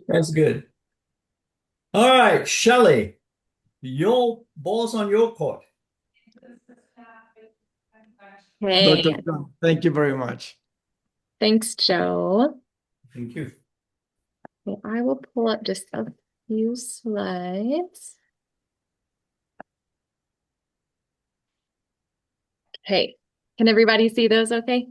That's good. All right, Shelly, your ball's on your court. Dr. Hey, John, thank you very much. thanks, Joe. Thank you. Okay, I will pull up just a few slides. Hey, can everybody see those okay?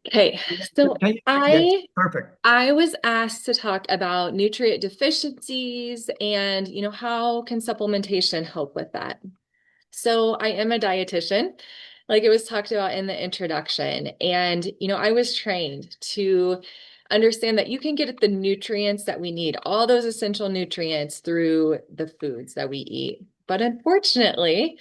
Okay, so Yes, I perfect. I was asked to talk about nutrient deficiencies and, how can supplementation help with that? So I am a dietitian, like it was talked about in the introduction. And, I was trained to understand that you can get the nutrients that we need, all those essential nutrients through the foods that we eat. But unfortunately,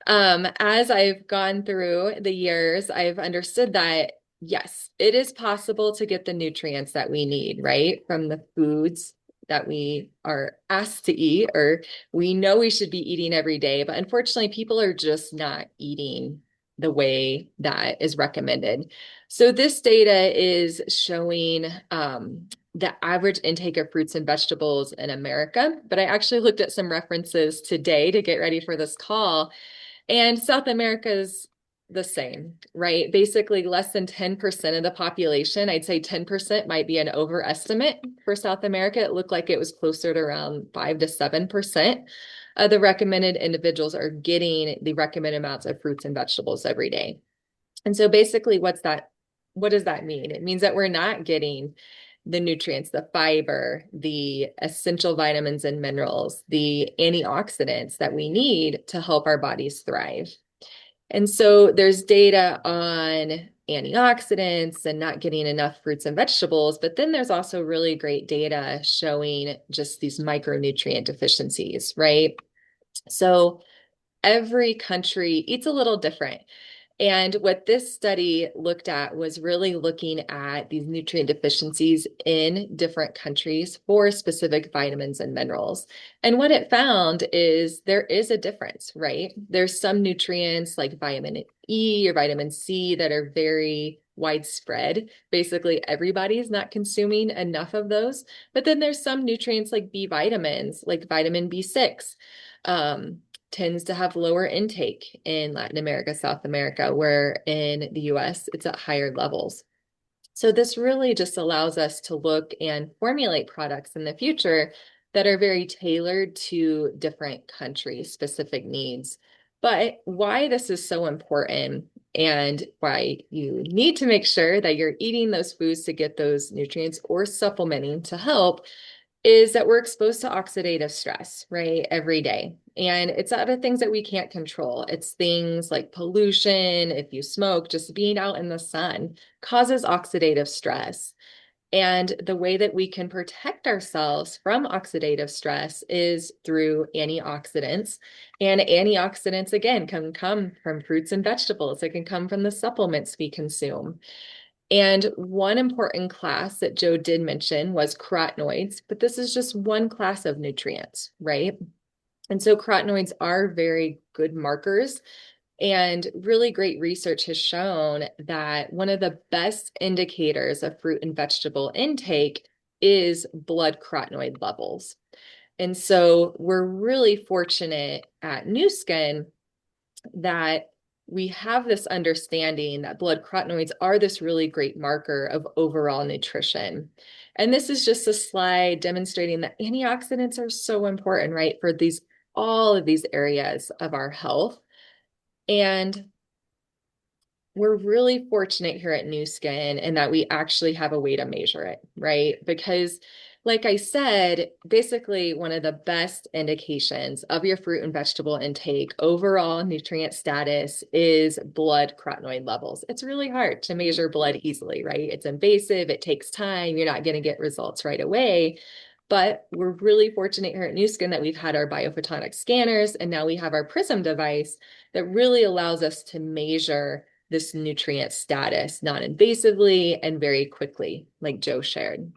as I've gone through the years, I've understood that yes, it is possible to get the nutrients that we need, right? From the foods that we are asked to eat or we know we should be eating every day. But unfortunately, people are just not eating the way that is recommended. So this data is showing the average intake of fruits and vegetables in America. But I actually looked at some references today to get ready for this call. And South America is the same, right? Basically, less than 10% of the population, I'd say 10% might be an overestimate for South America. It looked like it was closer to around 5 to 7% of the recommended individuals are getting the recommended amounts of fruits and vegetables every day. And so basically, what does that mean? It means that we're not getting the nutrients, the fiber, the essential vitamins and minerals, the antioxidants that we need to help our bodies thrive. And so there's data on antioxidants and not getting enough fruits and vegetables, but then there's also really great data showing just these micronutrient deficiencies, right? So every country eats a little different. And what this study looked at was really looking at these nutrient deficiencies in different countries for specific vitamins and minerals. And what it found is there is a difference, right? There's some nutrients like vitamin E or vitamin C that are very widespread. Basically, everybody's not consuming enough of those. But then there's some nutrients like B vitamins, like vitamin B6. Tends to have lower intake in Latin America, South America, where in the US it's at higher levels. So this really just allows us to look and formulate products in the future that are very tailored to different countries' specific needs. But why this is so important and why you need to make sure that you're eating those foods to get those nutrients or supplementing to help is that we're exposed to oxidative stress, right, every day. And it's other things that we can't control. It's things like pollution, if you smoke, just being out in the sun causes oxidative stress. And the way that we can protect ourselves from oxidative stress is through antioxidants. And antioxidants, again, can come from fruits and vegetables. It can come from the supplements we consume. And one important class that Joe did mention was carotenoids, but this is just one class of nutrients, right? And so carotenoids are very good markers. And really great research has shown that one of the best indicators of fruit and vegetable intake is blood carotenoid levels. And so we're really fortunate at Nu Skin that we have this understanding that blood carotenoids are this really great marker of overall nutrition. And this is just a slide demonstrating that antioxidants are so important, right, for all of these areas of our health. And we're really fortunate here at Nu Skin in that we actually have a way to measure it, right? Because like I said, basically one of the best indications of your fruit and vegetable intake, overall nutrient status, is blood carotenoid levels. It's really hard to measure blood easily, right? It's invasive, it takes time, you're not going to get results right away. But we're really fortunate here at Nu Skin that we've had our biophotonic scanners and now we have our Prysm device that really allows us to measure this nutrient status non-invasively and very quickly, like Joe shared.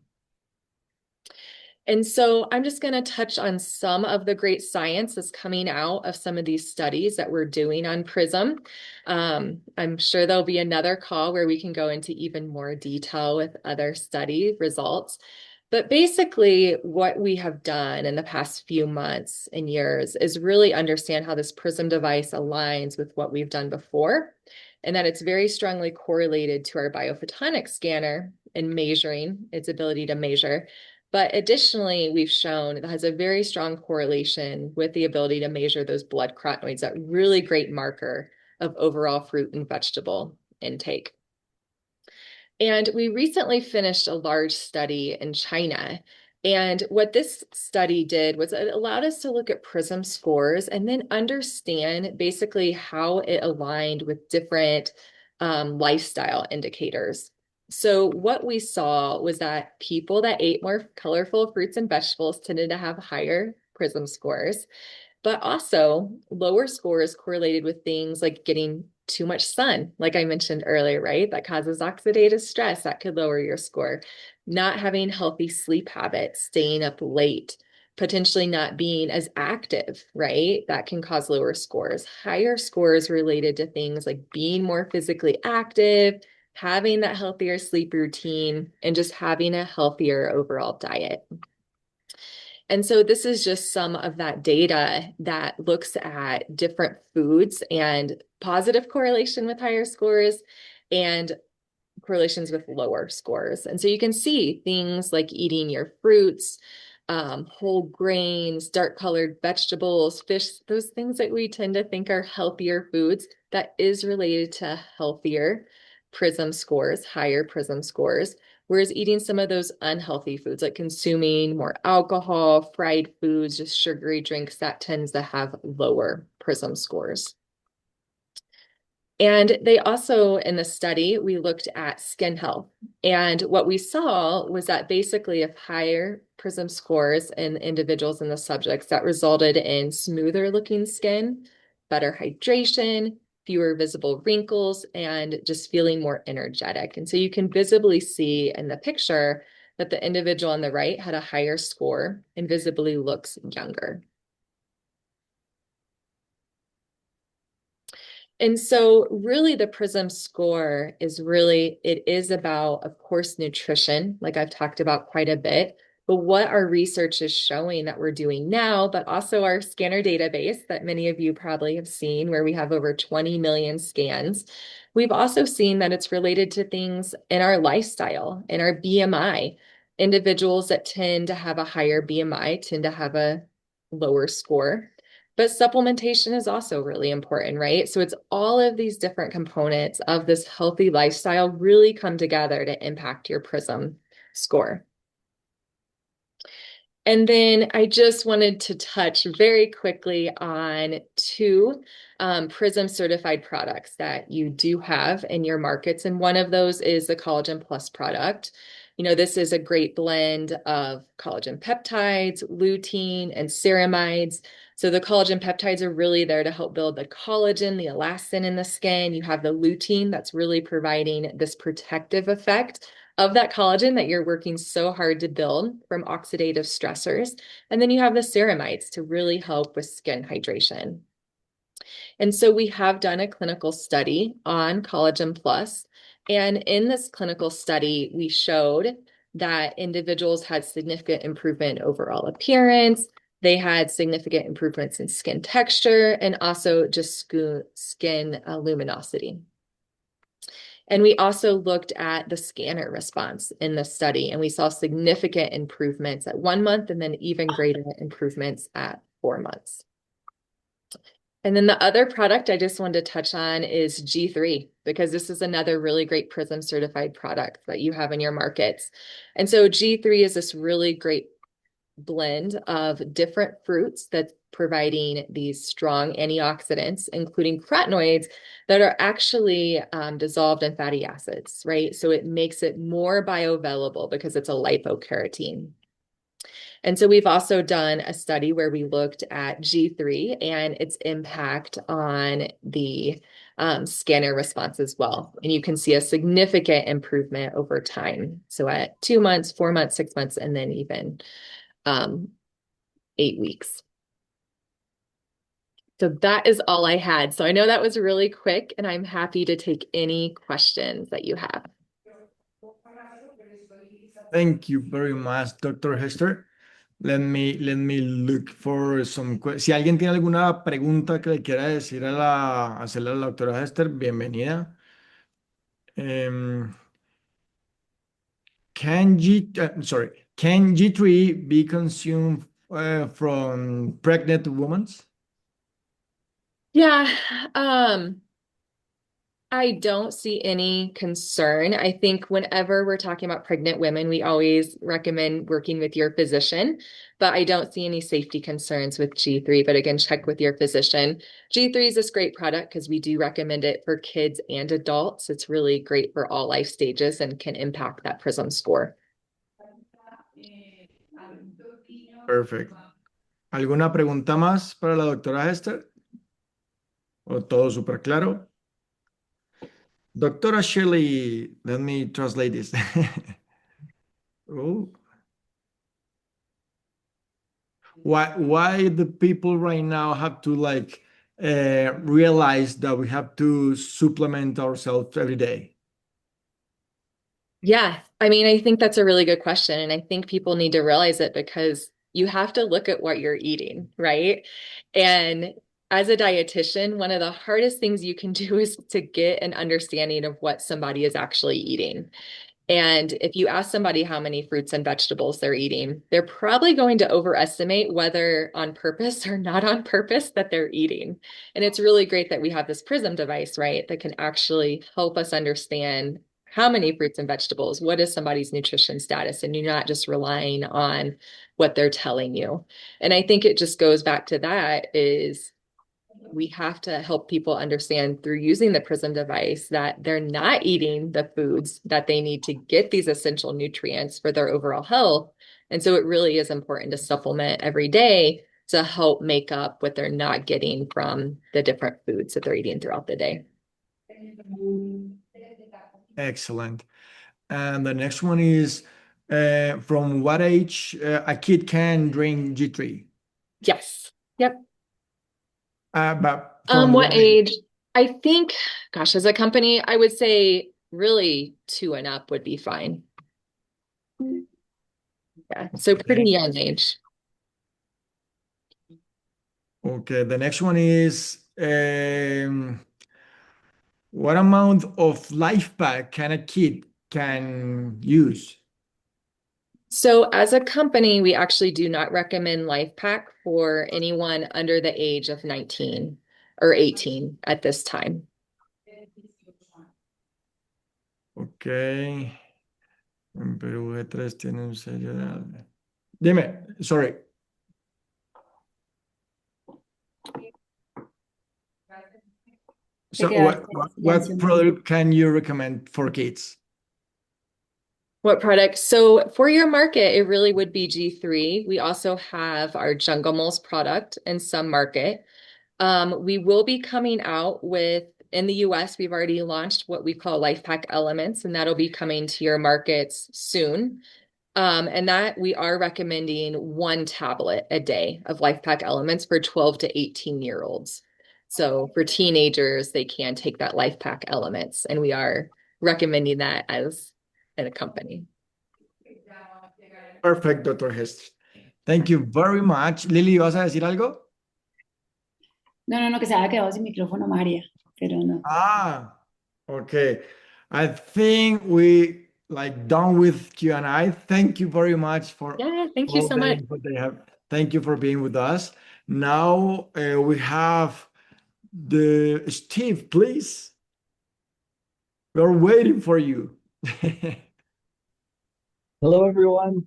And so I'm just going to touch on some of the great science that's coming out of some of these studies that we're doing on Prysm. I'm sure there'll be another call where we can go into even more detail with other study results. But basically, what we have done in the past few months and years is really understand how this Prysm device aligns with what we've done before, and that it's very strongly correlated to our biophotonic scanner in measuring its ability to measure. But additionally, we've shown it has a very strong correlation with the ability to measure those blood carotenoids, that really great marker of overall fruit and vegetable intake. And we recently finished a large study in China. And what this study did was it allowed us to look at Prysm scores and then understand basically how it aligned with different lifestyle indicators. So what we saw was that people that ate more colorful fruits and vegetables tended to have higher Prysm scores, but also lower scores correlated with things like getting too much sun, like I mentioned earlier, right? That causes oxidative stress, that could lower your score. Not having healthy sleep habits, staying up late, potentially not being as active, right? That can cause lower scores. Higher scores related to things like being more physically active, having that healthier sleep routine, and just having a healthier overall diet. And so this is just some of that data that looks at different foods and positive correlation with higher scores and correlations with lower scores. And so you can see things like eating your fruits, whole grains, dark colored vegetables, fish, those things that we tend to think are healthier foods, that is related to healthier Prysm scores, higher Prysm scores. Whereas eating some of those unhealthy foods, like consuming more alcohol, fried foods, just sugary drinks, that tends to have lower Prysm scores. And they also, in the study, we looked at skin health. And what we saw was that basically if higher Prysm scores in individuals and the subjects, that resulted in smoother looking skin, better hydration, fewer visible wrinkles, and just feeling more energetic. And so you can visibly see in the picture that the individual on the right had a higher score and visibly looks younger. And so really the Prysm score is really, it is about, of course, nutrition, like I've talked about quite a bit, but what our research is showing that we're doing now, but also our scanner database that many of you probably have seen, where we have over 20 million scans. We've also seen that it's related to things in our lifestyle, in our BMI. Individuals that tend to have a higher BMI tend to have a lower score. But supplementation is also really important, right? So it's all of these different components of this healthy lifestyle really come together to impact your Prysm score. And then I just wanted to touch very quickly on two Prysm certified products that you do have in your markets. And one of those is the Collagen Plus product. You know, this is a great blend of collagen peptides, lutein, and ceramides. So the collagen peptides are really there to help build the collagen, the elastin in the skin. You have the lutein that's really providing this protective effect of that collagen that you're working so hard to build from oxidative stressors. And then you have the ceramides to really help with skin hydration. And so we have done a clinical study on Collagen Plus. And in this clinical study, we showed that individuals had significant improvement in overall appearance. They had significant improvements in skin texture and also just skin luminosity. And we also looked at the scanner response in the study, and we saw significant improvements at 1 month and then even greater improvements at 4 months. And then the other product I just wanted to touch on is G3, because this is another really great Prysm certified product that you have in your markets. And so G3 is this really great blend of different fruits that's providing these strong antioxidants, including carotenoids that are actually dissolved in fatty acids, right? So it makes it more bioavailable because it's a lipokeratine. And so we've also done a study where we looked at G3 and its impact on the scanner response as well. And you can see a significant improvement over time. So at 2 months, 4 months, 6 months, and then even 8 weeks. So that is all I had. So I know that was really quick, and I'm happy to take any questions that you have. Thank you very much, Dr. Hester. Let me look for some questions. Si alguien tiene alguna pregunta que le quiera decir hacerle a la doctora Hester, bienvenida. Um, can G3 be consumed from pregnant women? Yeah, I don't see any concern. I think whenever we're talking about pregnant women, we always recommend working with your physician, but I don't see any safety concerns with G3. But again, check with your physician. G3 is this great product because we do recommend it for kids and adults. It's really great for all life stages and can impact that Prysm score. Perfect. ¿Alguna pregunta más para la doctora Hester? ¿O todo súper claro? Doctora Shelly, let me translate this. Oh. Why the people right now have to realize that we have to supplement ourselves every day? Yeah, I mean, I think that's a really good question. And I think people need to realize it because you have to look at what you're eating, right? And as a dietitian, one of the hardest things you can do is to get an understanding of what somebody is actually eating. And if you ask somebody how many fruits and vegetables they're eating, they're probably going to overestimate whether on purpose or not on purpose that they're eating. And it's really great that we have this Prysm device, right, that can actually help us understand how many fruits and vegetables, what is somebody's nutrition status, and you're not just relying on what they're telling you. And I think it just goes back to that is we have to help people understand through using the Prysm device that they're not eating the foods that they need to get these essential nutrients for their overall health. And so it really is important to supplement every day to help make up what they're not getting from the different foods that they're eating throughout the day. Excellent. And the next one is from what age a kid can drink G3? Yes. Yep. But from What age? I think, gosh, as a company, I would say really 2 and up would be fine. Yeah, so pretty young age. Okay, the next one is what amount of life pack can a kid can use? So as a company, we actually do not recommend Life Pack for anyone under the age of 19 or 18 at this time. Okay. En Perú, E3 tiene un sello de... Dime, sorry. So what product can you recommend for kids? What product? So for your market, it really would be G3. We also have our Jungle Moles product in some market. We will be coming out with, in the US, we've already launched what we call Life Pack Elements, and that'll be coming to your markets soon. And that we are recommending 1 tablet a day of Life Pack Elements for 12 to 18-year-olds. So for teenagers, they can take that Life Pack Elements, and we are recommending that as a company. Perfect, Dr. Hester. Thank you very much. Lily, ¿vas a decir algo? No, que se había quedado sin micrófono María, pero no. Okay. I think we done with Q&A. Thank you very much for thank you so much. input they have. Thank you for being with us. Now we have the Steve, please. We're waiting for you. Hello, everyone.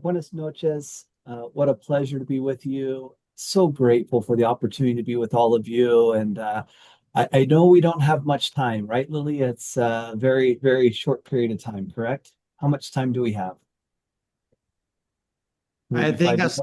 Buenas noches. What a pleasure to be with you. So grateful for the opportunity to be with all of you. And I know we don't have much time, right, Lily? It's a very, very short period of time, correct? How much time do we have? I Maybe think 5 minutes?